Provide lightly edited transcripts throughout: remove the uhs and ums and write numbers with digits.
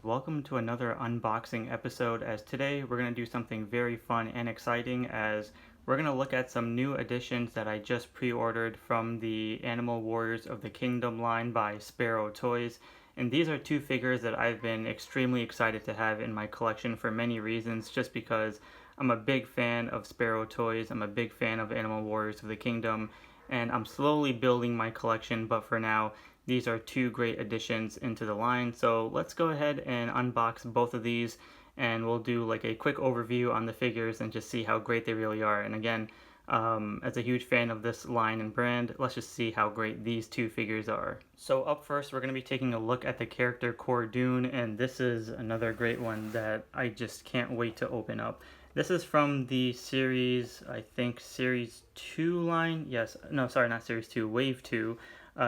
Welcome to another unboxing episode, as today we're going to do something very fun and exciting as we're going to look at some new additions that I just pre-ordered from the Animal Warriors of the Kingdom line by Spero Toys. And these are two figures that I've been extremely excited to have in my collection for many reasons, just because I'm a big fan of Spero Toys, I'm a big fan of Animal Warriors of the Kingdom, and I'm slowly building my collection, but for now these are two great additions into the line. So let's go ahead and unbox both of these, and we'll do like a quick overview on the figures and just see how great they really are. And again, as a huge fan of this line and brand, let's just see how great these two figures are. So up first, we're going to be taking a look at the character Khor Doon, and this is another great one that I just can't wait to open up. This is from the series, I think series 2 line. Yes, no, sorry, not series 2, wave 2.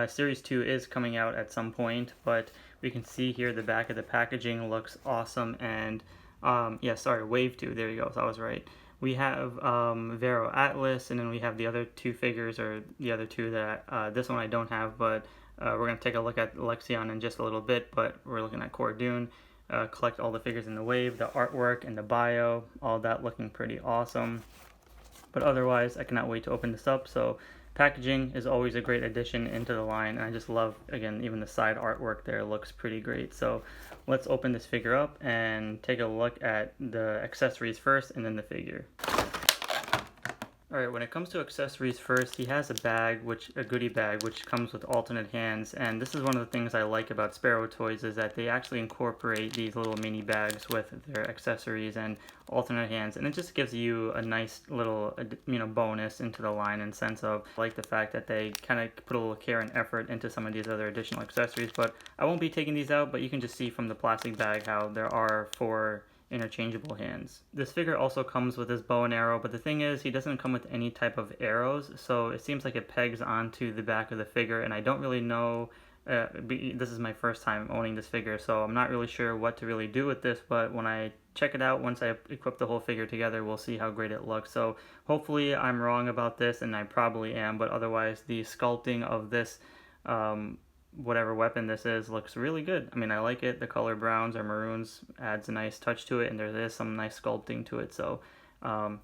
Series 2 is coming out at some point, but we can see here the back of the packaging looks awesome. And yeah, sorry, wave 2, there you go, so I was right. We have Vero Atlas, and then we have the other two figures, or the other two that this one I don't have, but we're going to take a look at Lexion in just a little bit. But we're looking at Khor Doon. Collect all the figures in the wave, the artwork and the bio, all that looking pretty awesome. But otherwise, I cannot wait to open this up. So packaging is always a great addition into the line, and I just love, again, even the side artwork there looks pretty great. So let's open this figure up and take a look at the accessories first and then the figure. Alright, when it comes to accessories first, he has a bag, a goodie bag, which comes with alternate hands. And this is one of the things I like about Spero Toys, is that they actually incorporate these little mini bags with their accessories and alternate hands. And it just gives you a nice little, bonus into the line, in sense of, I like the fact that they kind of put a little care and effort into some of these other additional accessories. But I won't be taking these out, but you can just see from the plastic bag how there are 4 interchangeable hands. This figure also comes with his bow and arrow, but the thing is, he doesn't come with any type of arrows, so it seems like it pegs onto the back of the figure, and I don't really know, this is my first time owning this figure, so I'm not really sure what to really do with this, but when I check it out, once I equip the whole figure together, we'll see how great it looks. So hopefully I'm wrong about this, and I probably am, but otherwise the sculpting of this whatever weapon this is looks really good. I mean, I like it. The color browns or maroons adds a nice touch to it, and there is some nice sculpting to it, so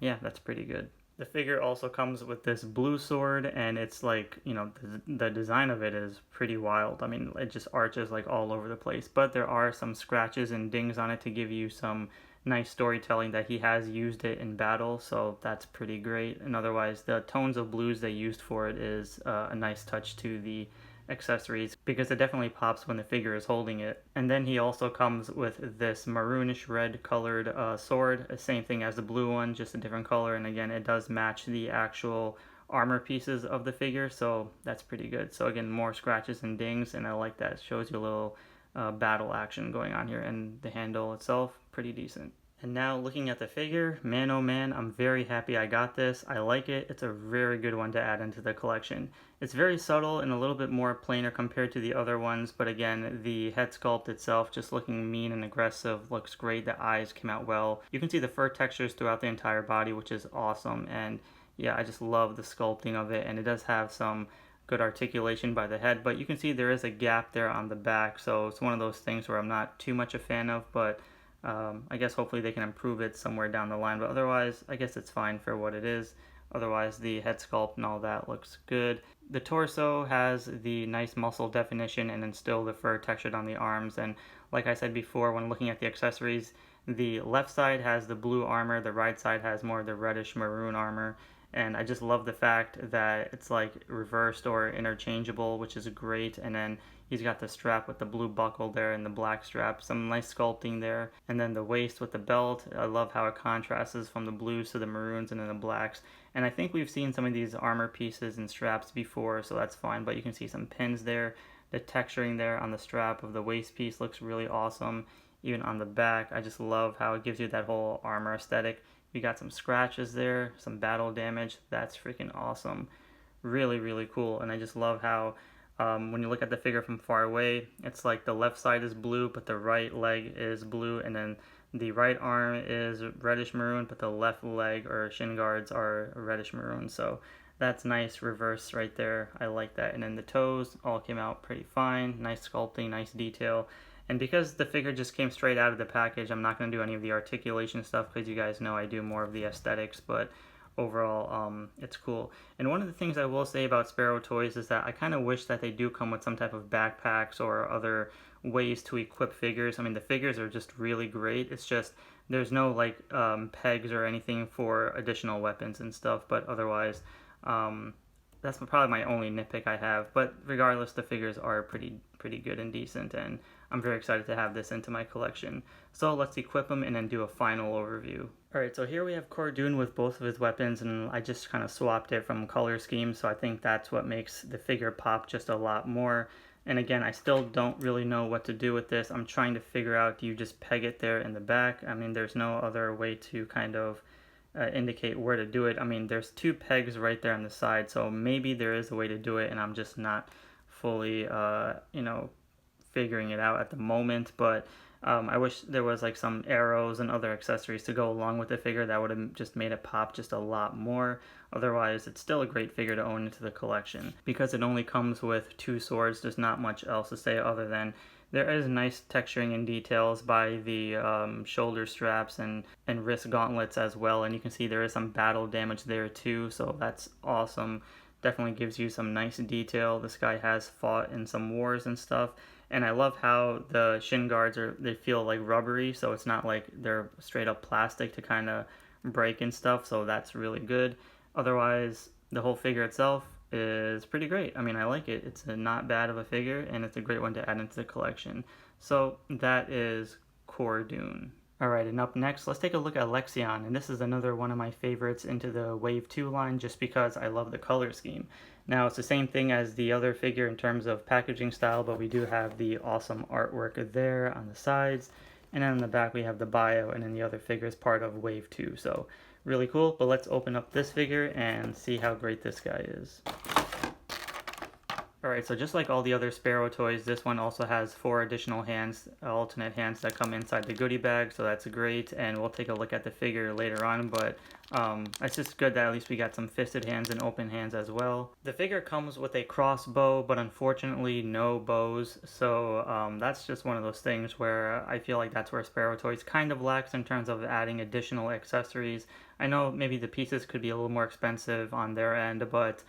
yeah, that's pretty good. The figure also comes with this blue sword, and it's like, the design of it is pretty wild. I mean, it just arches like all over the place, but there are some scratches and dings on it to give you some nice storytelling that he has used it in battle, so that's pretty great. And otherwise, the tones of blues they used for it is a nice touch to the accessories, because it definitely pops when the figure is holding it. And then he also comes with this maroonish red colored sword, same thing as the blue one, just a different color, and again, it does match the actual armor pieces of the figure, so that's pretty good. So again, more scratches and dings, and I like that. It shows you a little battle action going on here, and the handle itself, pretty decent. And now looking at the figure, man oh man, I'm very happy I got this. I like it. It's a very good one to add into the collection. It's very subtle and a little bit more plainer compared to the other ones, but again, the head sculpt itself, just looking mean and aggressive, looks great. The eyes came out well. You can see the fur textures throughout the entire body, which is awesome. And yeah, I just love the sculpting of it, and it does have some good articulation by the head, but you can see there is a gap there on the back, so it's one of those things where I'm not too much a fan of, but I guess hopefully they can improve it somewhere down the line, but otherwise I guess it's fine for what it is. Otherwise the head sculpt and all that looks good. The torso has the nice muscle definition, and then still the fur textured on the arms. And like I said before, when looking at the accessories, the left side has the blue armor, the right side has more of the reddish maroon armor. And I just love the fact that it's like reversed or interchangeable, which is great. And then he's got the strap with the blue buckle there and the black strap, some nice sculpting there. And then the waist with the belt, I love how it contrasts from the blues to the maroons and then the blacks. And I think we've seen some of these armor pieces and straps before, so that's fine. But you can see some pins there. The texturing there on the strap of the waist piece looks really awesome. Even on the back, I just love how it gives you that whole armor aesthetic. You got some scratches there, some battle damage. That's freaking awesome. Really, really cool. And I just love how when you look at the figure from far away, it's like the left side is blue, but the right leg is blue, and then the right arm is reddish maroon, but the left leg or shin guards are reddish maroon. So that's nice reverse right there. I like that. And then the toes all came out pretty fine. Nice sculpting, nice detail. And because the figure just came straight out of the package, I'm not going to do any of the articulation stuff because you guys know I do more of the aesthetics, but overall it's cool. And one of the things I will say about Spero Toys is that I kind of wish that they do come with some type of backpacks or other ways to equip figures. I mean, the figures are just really great. It's just there's no like pegs or anything for additional weapons and stuff, but otherwise that's probably my only nitpick I have. But regardless, the figures are pretty good and decent, and I'm very excited to have this into my collection. So let's equip them and then do a final overview. Alright, so here we have Khor Doon with both of his weapons, and I just kind of swapped it from color scheme, so I think that's what makes the figure pop just a lot more. And again, I still don't really know what to do with this. I'm trying to figure out, do you just peg it there in the back? I mean, there's no other way to kind of indicate where to do it. I mean, there's two pegs right there on the side, so maybe there is a way to do it, and I'm just not fully, figuring it out at the moment. But I wish there was like some arrows and other accessories to go along with the figure that would have just made it pop just a lot more. Otherwise, it's still a great figure to own into the collection. Because it only comes with two swords, there's not much else to say other than there is nice texturing and details by the shoulder straps and wrist gauntlets as well. And you can see there is some battle damage there too, so that's awesome. Definitely gives you some nice detail. This guy has fought in some wars and stuff. And I love how the shin guards they feel like rubbery, so it's not like they're straight up plastic to kind of break and stuff, so that's really good. Otherwise, the whole figure itself is pretty great. I mean, I like it. It's not bad of a figure, and it's a great one to add into the collection. So that is Khor Doon. Alright, and up next, let's take a look at Lexion, and this is another one of my favorites into the Wave 2 line just because I love the color scheme. Now, it's the same thing as the other figure in terms of packaging style, but we do have the awesome artwork there on the sides, and then on the back we have the bio, and then the other figure is part of Wave 2, so really cool. But let's open up this figure and see how great this guy is. Alright, so just like all the other Spero toys, this one also has 4 additional hands, alternate hands that come inside the goodie bag, so that's great, and we'll take a look at the figure later on, but it's just good that at least we got some fisted hands and open hands as well. The figure comes with a crossbow, but unfortunately no bows, so that's just one of those things where I feel like that's where Spero Toys kind of lacks in terms of adding additional accessories. I know maybe the pieces could be a little more expensive on their end, but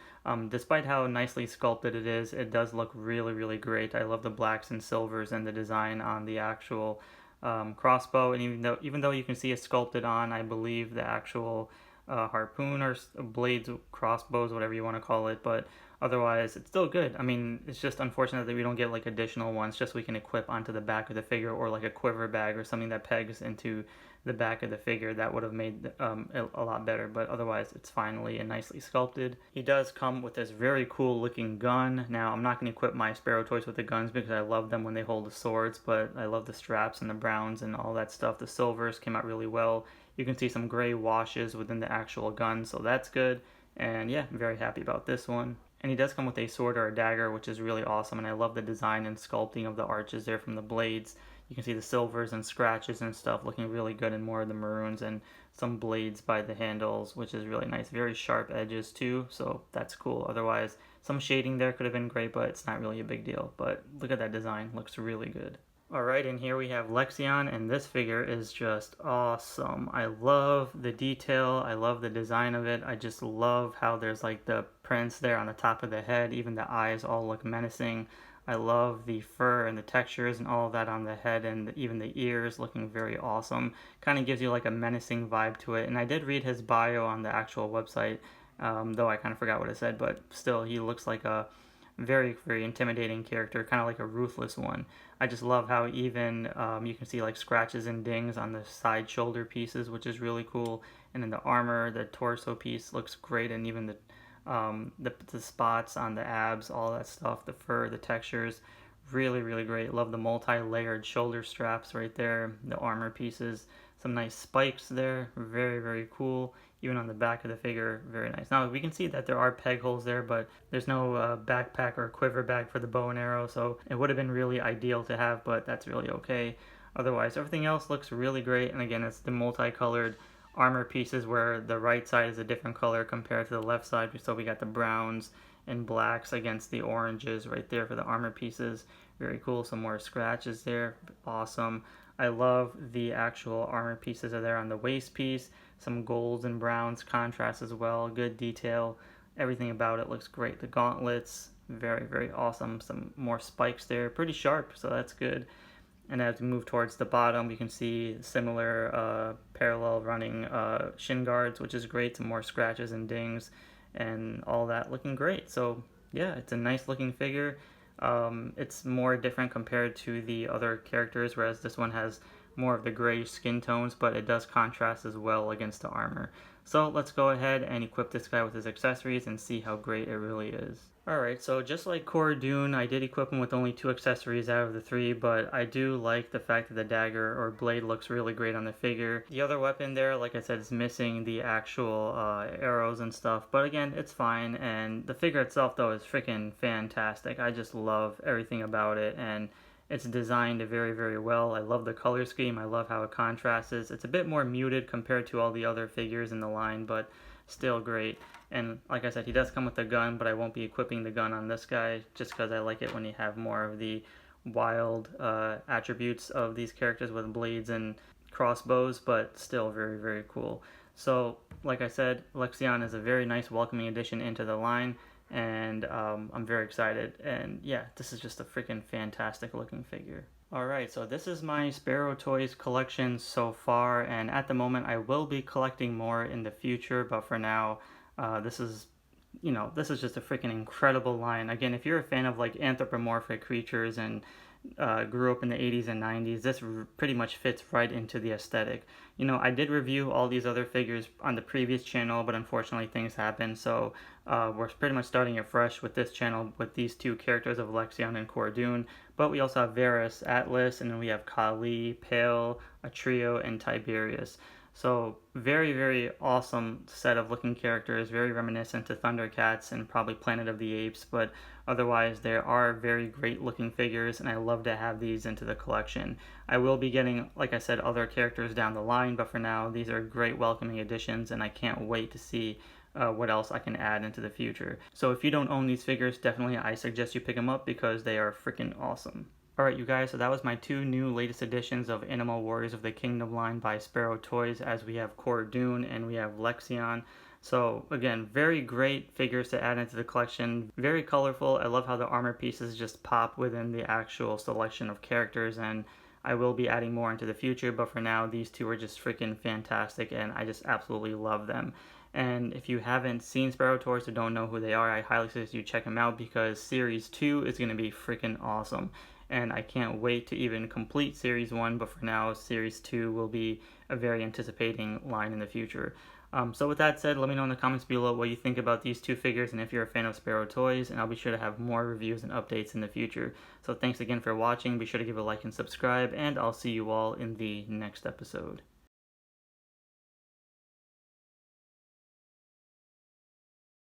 despite how nicely sculpted it is, it does look really, really great. I love the blacks and silvers and the design on the actual crossbow, and even though you can see it sculpted on, I believe, the actual harpoon or blades, crossbows, whatever you want to call it, but otherwise it's still good. I mean, it's just unfortunate that we don't get like additional ones just so we can equip onto the back of the figure, or like a quiver bag or something that pegs into the back of the figure. That would have made a lot better, but otherwise it's finally and nicely sculpted. He does come with this very cool looking gun. Now, I'm not going to equip my Spero toys with the guns because I love them when they hold the swords, but I love the straps and the browns and all that stuff. The silvers came out really well. You can see some gray washes within the actual gun, so that's good. And yeah, I'm very happy about this one. And he does come with a sword or a dagger, which is really awesome, and I love the design and sculpting of the arches there from the blades. You can see the silvers and scratches and stuff looking really good, and more of the maroons and some blades by the handles, which is really nice. Very sharp edges too, so that's cool. Otherwise, some shading there could have been great, but it's not really a big deal. But look at that design, looks really good. Alright, and here we have Lexion, and this figure is just awesome. I love the detail, I love the design of it. I just love how there's like the prints there on the top of the head, even the eyes all look menacing. I love the fur and the textures and all of that on the head, and even the ears looking very awesome. Kind of gives you like a menacing vibe to it, and I did read his bio on the actual website, though I kind of forgot what it said, but still, he looks like a very, very intimidating character, kind of like a ruthless one. I just love how even you can see like scratches and dings on the side shoulder pieces, which is really cool. And then the armor, the torso piece looks great, and even the spots on the abs, all that stuff, the fur, the textures, really, really great. Love the multi-layered shoulder straps right there, the armor pieces, some nice spikes there, very, very cool. Even on the back of the figure, very nice. Now, we can see that there are peg holes there, but there's no backpack or quiver bag for the bow and arrow, so it would have been really ideal to have, but that's really okay. Otherwise, everything else looks really great, and again, it's the multicolored armor pieces where the right side is a different color compared to the left side, so we got the browns and blacks against the oranges right there for the armor pieces. Very cool. Some more scratches there. Awesome. I love the actual armor pieces are there on the waist piece. Some golds and browns contrast as well. Good detail. Everything about it looks great. The gauntlets, very, very awesome. Some more spikes there. Pretty sharp, so that's good. And as we move towards the bottom, you can see similar parallel running shin guards, which is great. Some more scratches and dings and all that looking great. So yeah, it's a nice looking figure. It's more different compared to the other characters, whereas this one has more of the gray skin tones, but it does contrast as well against the armor. So let's go ahead and equip this guy with his accessories and see how great it really is. Alright, so just like Khor Doon, I did equip him with only 2 accessories out of the 3, but I do like the fact that the dagger or blade looks really great on the figure. The other weapon there, like I said, is missing the actual arrows and stuff, but again, it's fine, and the figure itself, though, is freaking fantastic. I just love everything about it, and it's designed very, very well. I love the color scheme. I love how it contrasts. It's a bit more muted compared to all the other figures in the line, but still great. And like I said, he does come with a gun, but I won't be equipping the gun on this guy just because I like it when you have more of the wild attributes of these characters with blades and crossbows, but still very, very cool. So like I said, Lexion is a very nice welcoming addition into the line, and I'm very excited. And yeah, this is just a freaking fantastic looking figure. Alright, so this is my Spero Toys collection so far, and at the moment I will be collecting more in the future, but for now, this is just a freaking incredible line. Again, if you're a fan of like anthropomorphic creatures and grew up in the 80s and 90s, this pretty much fits right into the aesthetic. I did review all these other figures on the previous channel, but unfortunately things happened, so we're pretty much starting afresh with this channel with these 2 characters of Lexion and Khor Doon. But we also have Varus, Atlas, and then we have Kali, Pale, Atrio, and Tiberius. So very, very awesome set of looking characters, very reminiscent to Thundercats and probably Planet of the Apes, but otherwise there are very great looking figures, and I love to have these into the collection. I will be getting, like I said, other characters down the line, but for now these are great welcoming additions, and I can't wait to see what else I can add into the future. So if you don't own these figures, definitely I suggest you pick them up because they are freaking awesome. Alright you guys, so that was my 2 new latest editions of Animal Warriors of the Kingdom line by Spero Toys, as we have Khor Doon and we have Lexion. So again, very great figures to add into the collection, very colorful. I love how the armor pieces just pop within the actual selection of characters, and I will be adding more into the future, but for now these 2 are just freaking fantastic and I just absolutely love them. And if you haven't seen Spero Toys or don't know who they are, I highly suggest you check them out because Series 2 is going to be freaking awesome. And I can't wait to even complete Series 1, but for now, Series 2 will be a very anticipating line in the future. So with that said, let me know in the comments below what you think about these 2 figures and if you're a fan of Spero Toys, and I'll be sure to have more reviews and updates in the future. So thanks again for watching, be sure to give a like and subscribe, and I'll see you all in the next episode.